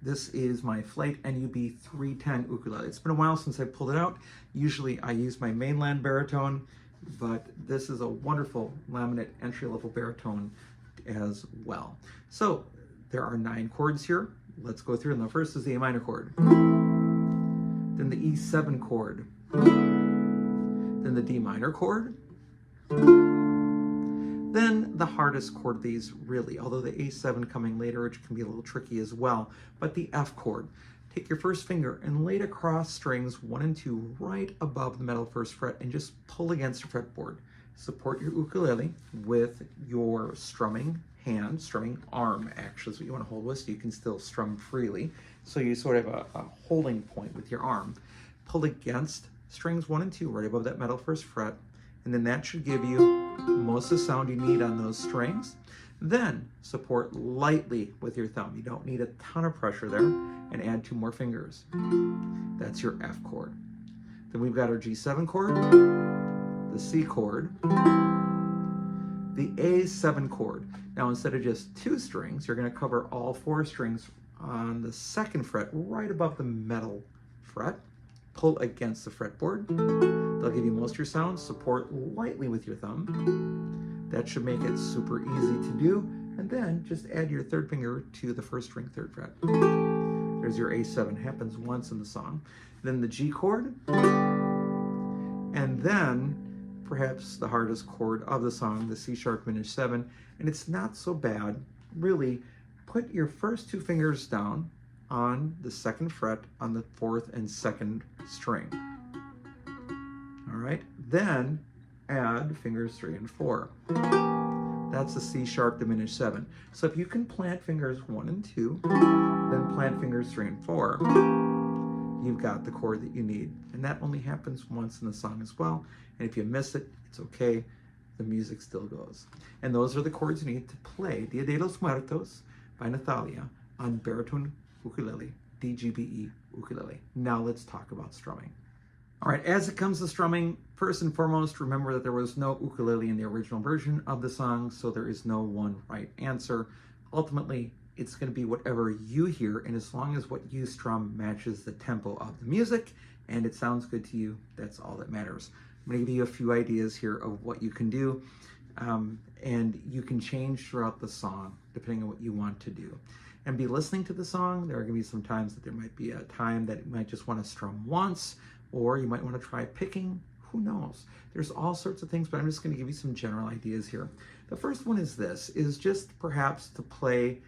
This is my Flight NUB 310 ukulele. It's been a while since I pulled it out. Usually I use my mainland baritone, but this is a wonderful laminate entry-level baritone as well. So there are 9 chords here. Let's go through them. The first is the A minor chord, then the E7 chord, then the D minor chord, then the hardest chord of these really, although the A7 coming later, which can be a little tricky as well, but the F chord. Take your first finger and lay it across strings 1 and 2 right above the metal first fret and just pull against your fretboard. Support your ukulele with your strumming hand, strumming arm actually is what you want to hold with, so you can still strum freely. So you sort of have a holding point with your arm. Pull against strings 1 and 2 right above that metal first fret, and then that should give you most of the sound you need on those strings. Then support lightly with your thumb. You don't need a ton of pressure there, and add 2 more fingers. That's your F chord. Then we've got our G7 chord, the C chord, the A7 chord. Now instead of just 2 strings, you're going to cover all 4 strings on the 2nd fret right above the metal fret. Pull against the fretboard. They'll give you most of your sound. Support lightly with your thumb. That should make it super easy to do. And then just add your 3rd finger to the 1st string 3rd fret. There's your A7. Happens once in the song. Then the G chord. And then perhaps the hardest chord of the song, the C sharp diminished 7. And it's not so bad. Really, put your first 2 fingers down on the 2nd fret on the 4th and 2nd string. All right, then add fingers 3 and 4. That's the C sharp diminished 7. So if you can plant fingers 1 and 2, then plant fingers 3 and 4, you've got the chord that you need. And that only happens once in the song as well. And if you miss it, it's okay. The music still goes. And those are the chords you need to play Dia de los Muertos by Nathalia on baritone ukulele, DGBE ukulele. Now let's talk about strumming. All right, as it comes to strumming, first and foremost, remember that there was no ukulele in the original version of the song, so there is no one right answer. Ultimately, it's going to be whatever you hear, and as long as what you strum matches the tempo of the music and it sounds good to you, that's all that matters. I'm going to give you a few ideas here of what you can do, and you can change throughout the song depending on what you want to do. And be listening to the song. There are going to be some times that there might be a time that you might just want to strum once, or you might want to try picking. Who knows? There's all sorts of things, but I'm just going to give you some general ideas here. The first one is this, is just perhaps to play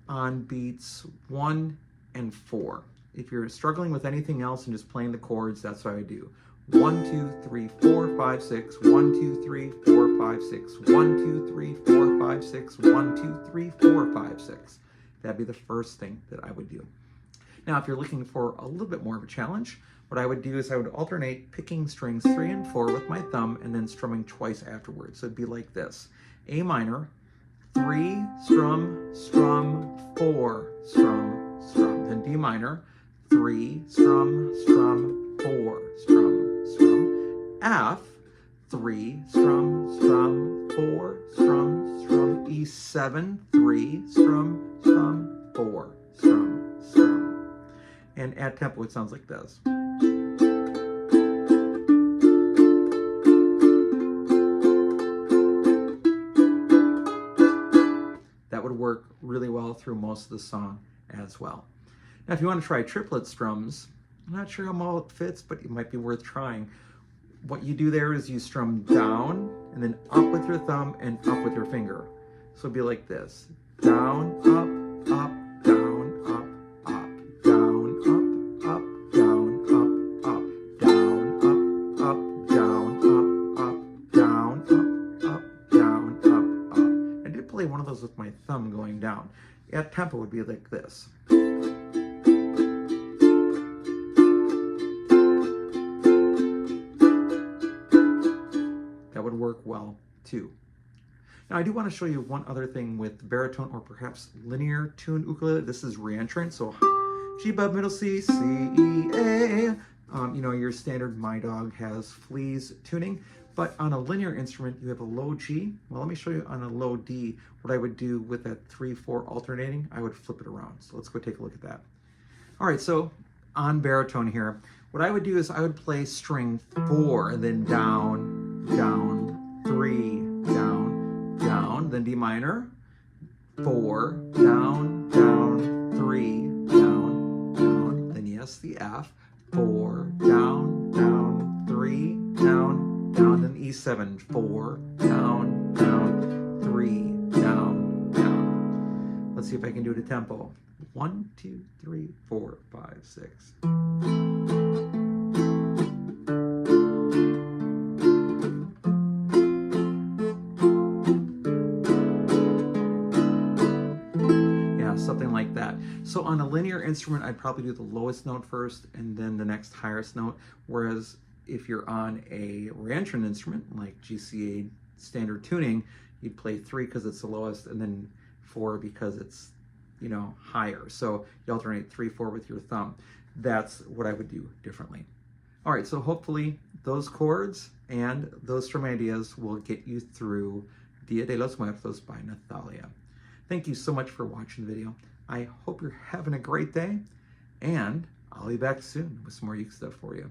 on beats 1 and 4. If you're struggling with anything else and just playing the chords, that's what I do. 1, 2, 3, 4, 5, 6, 1, 2, 3, 4, 5, 6, 1, 2, 3, 4, 5, 6, 1, 2, 3, 4, 5, 6. That'd be the first thing that I would do. Now, if you're looking for a little bit more of a challenge, what I would do is I would alternate picking strings 3 and 4 with my thumb and then strumming twice afterwards. So it'd be like this. A minor, 3, strum, strum, 4, strum, strum. Then D minor, 3, strum, strum, 4, strum, strum. F, 3, strum, strum, 4, strum, strum. E7, 3, strum, strum, 4, strum, strum. And at tempo, it sounds like this. That would work really well through most of the song as well. Now, if you want to try triplet strums, I'm not sure how well it fits, but it might be worth trying. What you do there is you strum down and then up with your thumb and up with your finger. So it'd be like this. Down, up, up, down, up, up, down, up, up, down, up, up, down, up, up, down, up, up, down, up, up, down, up, up. I did play one of those with my thumb going down. At tempo would be like this. That would work well too. Now, I do want to show you one other thing with baritone or perhaps linear tuned ukulele. This is reentrant, so G above middle C, C, E, A. You know, your standard My Dog Has Fleas tuning, But on a linear instrument, you have a low G. Well, let me show you on a low D what I would do with that 3-4 alternating. I would flip it around. So let's go take a look at that. All right, so on baritone here, what I would do is I would play string 4 and then down, down, 3, down, down, then D minor, 4, down, down, 3, down, down, then yes, the F, 4, down, down, 3, down, down, then E7, 4, down, down, 3, down, down. Let's see if I can do it a tempo. 1, 2, 3, 4, 5, 6. Something like that. So on a linear instrument, I'd probably do the lowest note first and then the next highest note. Whereas if you're on a reentrant instrument like GCEA standard tuning, you'd play 3 because it's the lowest and then 4 because it's, you know, higher. So you alternate 3, 4 with your thumb. That's what I would do differently. All right, so hopefully those chords and those strumming ideas will get you through Dia de los Muertos by Nathalia. Thank you so much for watching the video. I hope you're having a great day, and I'll be back soon with some more Uke stuff for you.